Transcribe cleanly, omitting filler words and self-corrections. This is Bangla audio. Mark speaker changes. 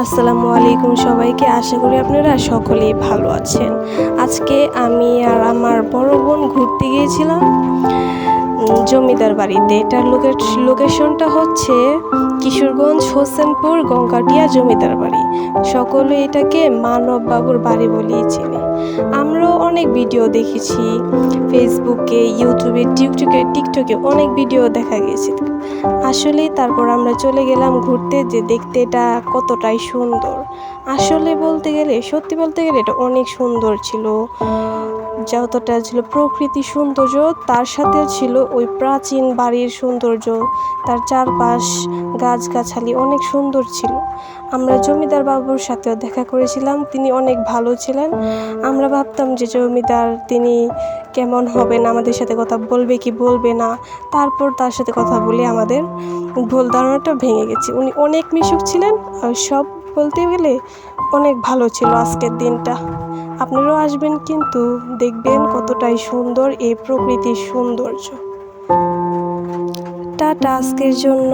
Speaker 1: আসসালামু আলাইকুম সবাইকে। আশা করি আপনারা সকলেই ভালো আছেন। আজকে আমি আর আমার বড় বোন ঘুরতে গিয়েছিলাম জমিদার বাড়িতে। এটার লোকেশনটা হচ্ছে কিশোরগঞ্জ হোসেনপুর গঙ্গাটিয়া জমিদার বাড়ি। সকলে এটাকে মানব বাবুর বাড়ি বলেই চেনে। আমরাও অনেক ভিডিও দেখেছি ফেসবুকে, ইউটিউবে, টিকটকে অনেক ভিডিও দেখা গেছে। আসলে তারপর আমরা চলে গেলাম ঘুরতে, যে দেখতে এটা কতটাই সুন্দর। আসলে সত্যি বলতে গেলে এটা অনেক সুন্দর ছিল। যতটা ছিল প্রকৃতি সৌন্দর্য, তার সাথে ছিল ওই প্রাচীন বাড়ির সৌন্দর্য, তার চারপাশ গাছগাছালি অনেক সুন্দর ছিল। আমরা জমিদার বাবুর সাথেও দেখা করেছিলাম, তিনি অনেক ভালো ছিলেন। আমরা ভাবতাম যে জমিদার তিনি কেমন হবেন, আমাদের সাথে কথা বলবে কি বলবে না। তারপর তার সাথে কথা বলে আমাদের ভুল ধারণাটা ভেঙে গেছে। উনি অনেক মিশুক ছিলেন, আর সব বলতে গেলে অনেক ভালো ছিল আজকের দিনটা। আপনারাও আসবেন, কিন্তু দেখবেন কতটাই সুন্দর এই প্রকৃতির সৌন্দর্য। টাটা আজকের জন্য।